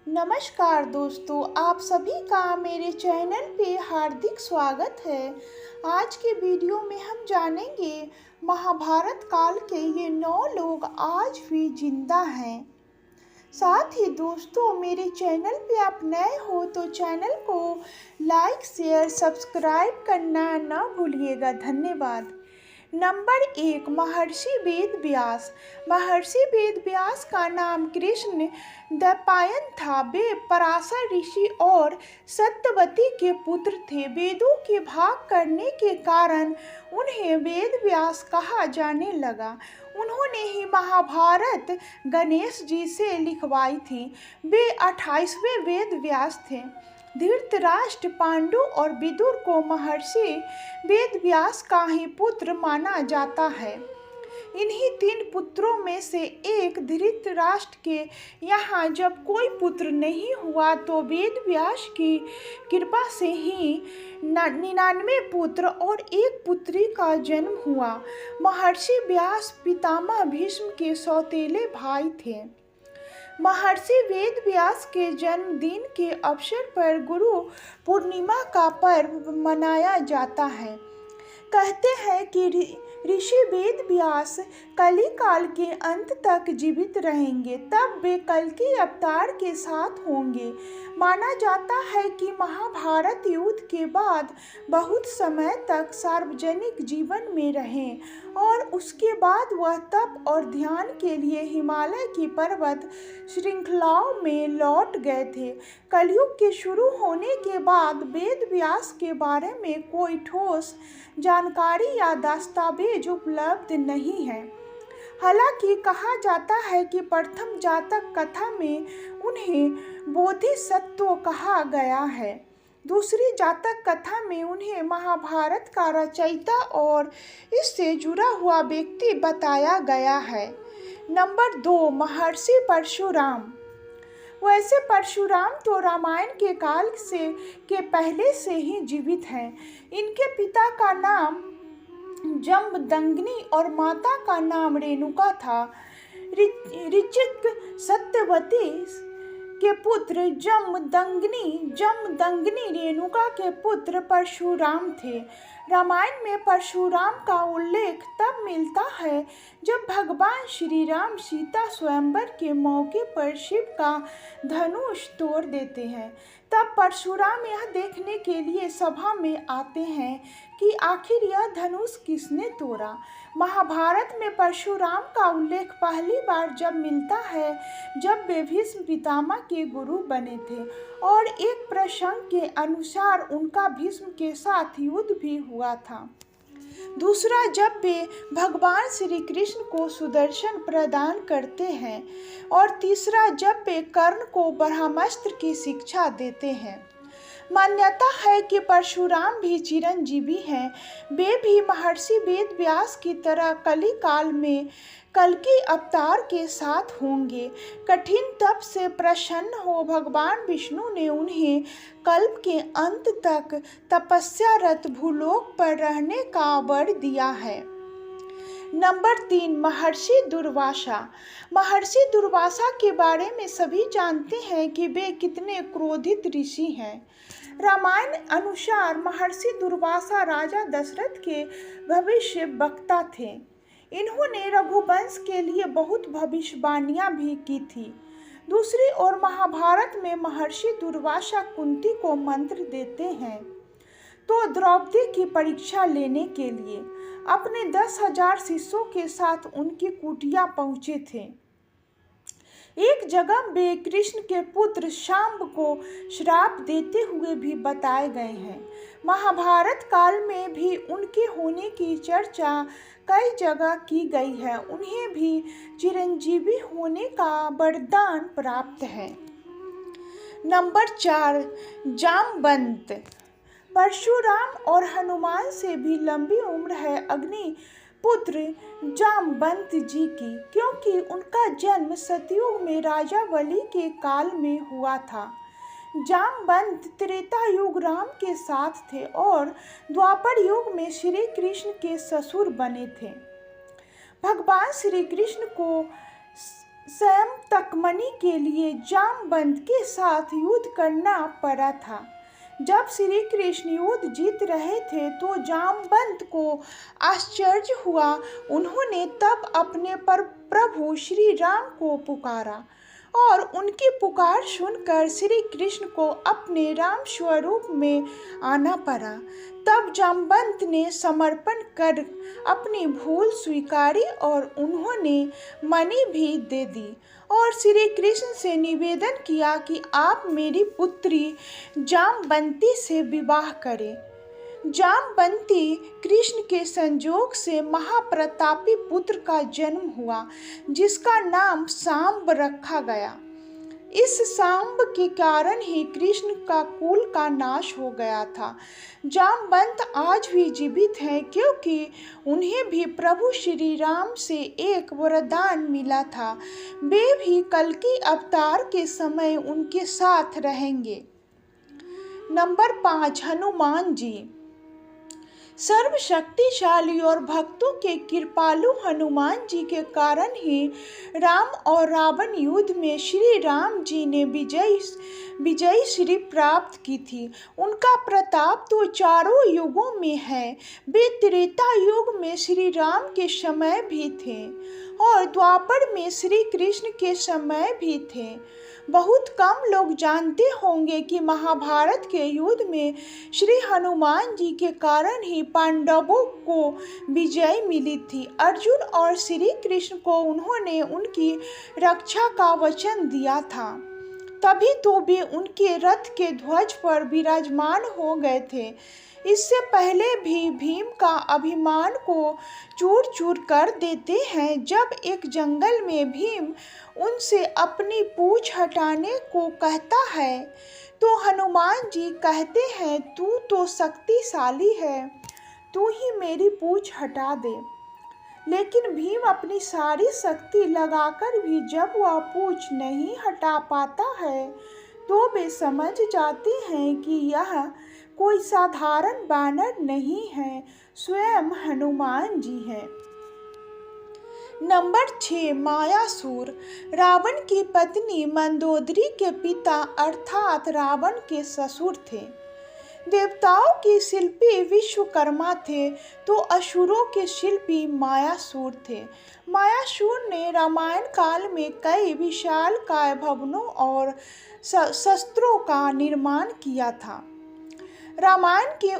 नमस्कार दोस्तों, आप सभी का मेरे चैनल पे हार्दिक स्वागत है। आज के वीडियो में हम जानेंगे महाभारत काल के ये 9 लोग आज भी जिंदा हैं। साथ ही दोस्तों, मेरे चैनल पे आप नए हो तो चैनल को लाइक शेयर सब्सक्राइब करना ना भूलिएगा। धन्यवाद। नंबर 1, महर्षि वेद व्यास। महर्षि वेद व्यास का नाम कृष्ण द्वैपायन था। वे पराशर ऋषि और सत्यवती के पुत्र थे। वेदों के भाग करने के कारण उन्हें वेद व्यास कहा जाने लगा। उन्होंने ही महाभारत गणेश जी से लिखवाई थी। वे 28वें वेद व्यास थे। धृतराष्ट्र, पांडु और विदुर को महर्षि वेदव्यास का ही पुत्र माना जाता है। इन्हीं 3 पुत्रों में से एक धृतराष्ट्र के यहाँ जब कोई पुत्र नहीं हुआ तो वेदव्यास की कृपा से ही 99 पुत्र और एक पुत्री का जन्म हुआ। महर्षि व्यास पितामह भीष्म के सौतेले भाई थे। महर्षि वेद व्यास के जन्मदिन के अवसर पर गुरु पूर्णिमा का पर्व मनाया जाता है। कहते हैं कि ऋषि वेद व्यास कली काल के अंत तक जीवित रहेंगे, तब वे कल्कि अवतार के साथ होंगे। माना जाता है कि महाभारत युद्ध के बाद बहुत समय तक सार्वजनिक जीवन में रहे और उसके बाद वह तप और ध्यान के लिए हिमालय की पर्वत श्रृंखलाओं में लौट गए थे। कलयुग के शुरू होने के बाद वेद व्यास के बारे में कोई ठोस जानकारी या दस्तावेज उपलब्ध नहीं है। हालांकि कहा जाता है कि प्रथम जातक कथा में उन्हें बोधिसत्व कहा गया है। दूसरी जातक कथा में उन्हें महाभारत का रचयिता और इससे जुड़ा हुआ व्यक्ति बताया गया है। नंबर 2, महर्षि परशुराम। वैसे परशुराम तो रामायण के काल के पहले से ही जीवित हैं। इनके पिता का नाम जमदग्नि और माता का नाम रेणुका था। ऋचिक सत्यवती के पुत्र जमदग्नि रेणुका के पुत्र परशुराम थे। रामायण में परशुराम का उल्लेख तब मिलता है जब भगवान श्री राम सीता स्वयंवर के मौके पर शिव का धनुष तोड़ देते हैं। तब परशुराम यह देखने के लिए सभा में आते हैं कि आखिर यह धनुष किसने तोड़ा। महाभारत में परशुराम का उल्लेख पहली बार जब मिलता है जब वे भीष्म पितामह के गुरु बने थे और एक प्रसंग के अनुसार उनका भीष्म के साथ युद्ध भी हुआ था। दूसरा, जब वे भगवान श्री कृष्ण को सुदर्शन प्रदान करते हैं और तीसरा, जब वे कर्ण को ब्रह्मास्त्र की शिक्षा देते हैं। मान्यता है कि परशुराम भी चिरंजीवी हैं। वे भी महर्षि वेद व्यास की तरह कली काल में कल्कि अवतार के साथ होंगे। कठिन तप से प्रसन्न हो भगवान विष्णु ने उन्हें कल्प के अंत तक तपस्यारत भूलोक पर रहने का वर दिया है। नंबर 3, महर्षि दुर्वासा। महर्षि दुर्वासा के बारे में सभी जानते हैं कि वे कितने क्रोधित ऋषि हैं। रामायण अनुसार महर्षि दुर्वासा राजा दशरथ के भविष्य वक्ता थे। इन्होंने रघुवंश के लिए बहुत भविष्यवाणियां भी की थी। दूसरी ओर महाभारत में महर्षि दुर्वासा कुंती को मंत्र देते हैं तो द्रौपदी की परीक्षा लेने के लिए अपने 10,000 शिष्यों के साथ उनकी कुटिया पहुंचे थे। एक जगह वे कृष्ण के पुत्र शांब को श्राप देते हुए भी बताए गए हैं। महाभारत काल में भी उनके होने की चर्चा कई जगह की गई है। उन्हें भी चिरंजीवी होने का वरदान प्राप्त है। नंबर 4, जामवंत। परशुराम और हनुमान से भी लंबी उम्र है अग्नि पुत्र जामवंत जी की, क्योंकि उनका जन्म सतयुग में राजा बलि के काल में हुआ था। जामवंत त्रेता युग राम के साथ थे और द्वापर युग में श्री कृष्ण के ससुर बने थे। भगवान श्री कृष्ण को स्वयं तकमनी के लिए जामवंत के साथ युद्ध करना पड़ा था। जब श्री कृष्ण युद्ध जीत रहे थे तो जामवंत को आश्चर्य हुआ। उन्होंने तब अपने पर प्रभु श्री राम को पुकारा और उनकी पुकार सुनकर श्री कृष्ण को अपने राम स्वरूप में आना पड़ा। तब जामवंत ने समर्पण कर अपनी भूल स्वीकारी और उन्होंने मणि भी दे दी और श्री कृष्ण से निवेदन किया कि आप मेरी पुत्री जामवंती से विवाह करें। जामवंती कृष्ण के संजोग से महाप्रतापी पुत्र का जन्म हुआ जिसका नाम सांब रखा गया। इस सांब के कारण ही कृष्ण का कुल का नाश हो गया था। जामवंत आज भी जीवित हैं क्योंकि उन्हें भी प्रभु श्री राम से एक वरदान मिला था। वे भी कल्कि अवतार के समय उनके साथ रहेंगे। नंबर 5, हनुमान जी। सर्वशक्तिशाली और भक्तों के कृपालु हनुमान जी के कारण ही राम और रावण युद्ध में श्री राम जी ने विजयी श्री प्राप्त की थी। उनका प्रताप तो चारों युगों में है। वे त्रेता युग में श्री राम के समय भी थे और द्वापर में श्री कृष्ण के समय भी थे। बहुत कम लोग जानते होंगे कि महाभारत के युद्ध में श्री हनुमान जी के कारण ही पांडवों को विजय मिली थी। अर्जुन और श्री कृष्ण को उन्होंने उनकी रक्षा का वचन दिया था, तभी तो वे उनके रथ के ध्वज पर विराजमान हो गए थे। इससे पहले भी भीम का अभिमान को चूर चूर कर देते हैं। जब एक जंगल में भीम उनसे अपनी पूंछ हटाने को कहता है तो हनुमान जी कहते हैं, तू तो शक्तिशाली है, तू ही मेरी पूंछ हटा दे। लेकिन भीम अपनी सारी शक्ति लगाकर भी जब वह पूंछ नहीं हटा पाता है तो वे समझ जाते हैं कि यह कोई साधारण वानर नहीं है, स्वयं हनुमान जी हैं। नंबर 6, मायासुर। रावण की पत्नी मंदोदरी के पिता अर्थात रावण के ससुर थे। देवताओं के शिल्पी विश्वकर्मा थे तो असुरों के शिल्पी मायासुर थे। मायासुर ने रामायण काल में कई विशालकाय भवनों और शस्त्रों का निर्माण किया था। रामायण के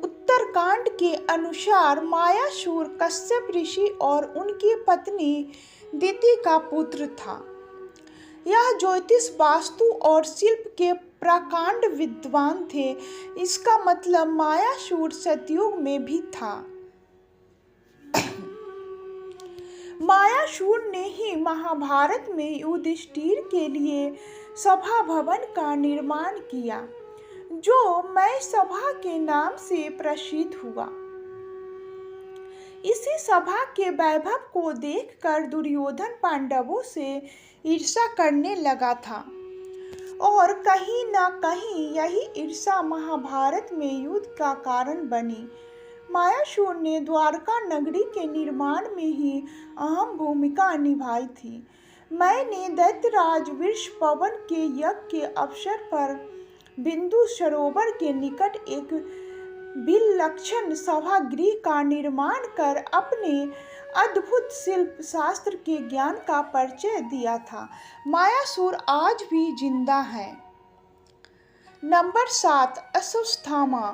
उत्तरकांड के अनुसार मायासुर कश्यप ऋषि और उनकी पत्नी दिति का पुत्र था। यह ज्योतिष, वास्तु और शिल्प के प्रकांड विद्वान थे। इसका मतलब मायासुर सतयुग में भी था। मायासुर ने ही महाभारत में युधिष्ठिर के लिए सभा भवन का निर्माण किया जो मय सभा के नाम से प्रसिद्ध हुआ। इसी सभा के वैभव को देखकर दुर्योधन पांडवों से ईर्ष्या करने लगा था और कहीं न कहीं यही ईर्ष्या महाभारत में युद्ध का कारण बनी। मायासुर ने द्वारका नगरी के निर्माण में ही अहम भूमिका निभाई थी। मैंने दैत्यराज वृषपवन के यज्ञ के अवसर पर बिंदु सरोवर के निकट एक विलक्षण सभागृह का निर्माण कर अपने अद्भुत शिल्प शास्त्र के ज्ञान का परिचय दिया था। मायासुर आज भी जिंदा है। नंबर 7, अश्वत्थामा।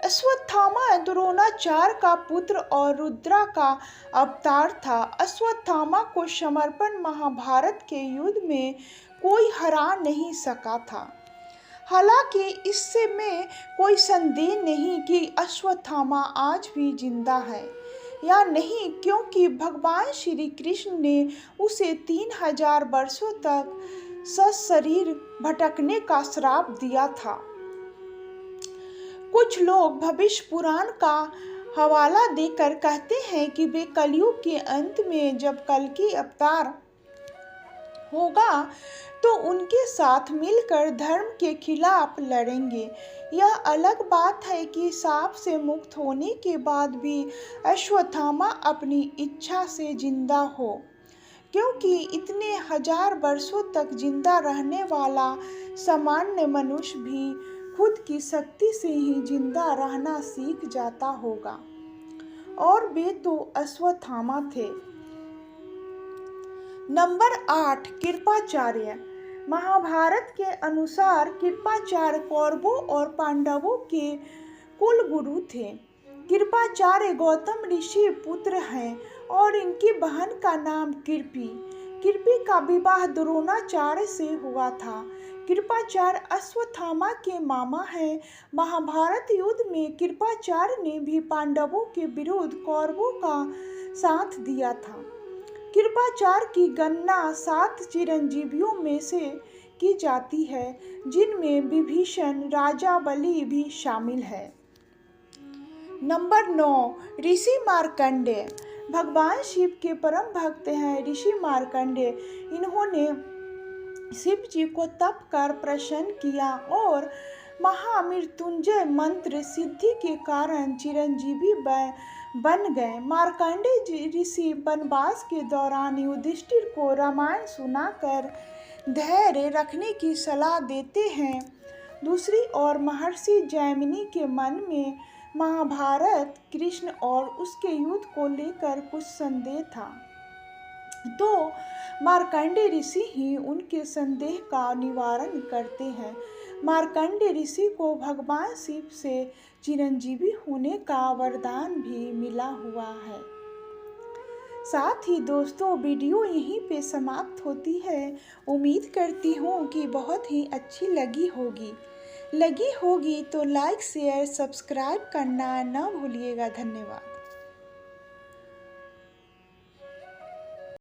अश्वत्थामा द्रोणाचार्य का पुत्र और रुद्रा का अवतार था। अश्वत्थामा को समर्पण महाभारत के युद्ध में कोई हरा नहीं सका था। हालांकि इससे में कोई संदेह नहीं कि अश्वत्थामा आज भी जिंदा है या नहीं, क्योंकि भगवान श्री कृष्ण ने उसे 3000 वर्षों तक सशरीर भटकने का श्राप दिया था। कुछ लोग भविष्य पुराण का हवाला देकर कहते हैं कि वे कलयुग के अंत में जब कल्कि अवतार होगा तो उनके साथ मिलकर धर्म के खिलाफ लड़ेंगे। यह अलग बात है कि साप से मुक्त होने के बाद भी अश्वत्थामा अपनी इच्छा से जिंदा हो, क्योंकि इतने हजार वर्षों तक जिंदा रहने वाला सामान्य मनुष्य भी खुद की शक्ति से ही जिंदा रहना सीख जाता होगा। और वे तो अश्वत्थामा थे। नंबर 8, कृपाचार्य। महाभारत के अनुसार कृपाचार्य कौरवों और पांडवों के कुल गुरु थे। कृपाचार्य गौतम ऋषि पुत्र हैं और इनकी बहन का नाम कृपि। कृपि का विवाह द्रोणाचार्य से हुआ था। कृपाचार्य अश्वत्थामा के मामा हैं। महाभारत युद्ध में कृपाचार्य ने भी पांडवों के विरुद्ध कौरवों का साथ दिया था। कृपाचार्य की गणना 7 चिरंजीवियों में से की जाती है, जिनमें विभीषण राजा बलि भी शामिल है। नंबर 9, ऋषि मार्कंडेय। भगवान शिव के परम भक्त हैं ऋषि मार्कंडेय। इन्होंने शिव जी को तप कर प्रसन्न किया और महामृत्युंजय मंत्र सिद्धि के कारण चिरंजीवी बन गए। मार्कंडेय ऋषि वनवास के दौरान युधिष्ठिर को रामायण सुनाकर धैर्य रखने की सलाह देते हैं। दूसरी ओर महर्षि जैमिनी के मन में महाभारत, कृष्ण और उसके युद्ध को लेकर कुछ संदेह था, तो मार्कंडेय ऋषि ही उनके संदेह का निवारण करते हैं। मार्कंडेय ऋषि को भगवान शिव से चिरंजीवी होने का वरदान भी मिला हुआ है। साथ ही दोस्तों, वीडियो यहीं पे समाप्त होती है। उम्मीद करती हूँ कि बहुत ही अच्छी लगी होगी तो लाइक, शेयर, सब्सक्राइब करना न भूलिएगा। धन्यवाद।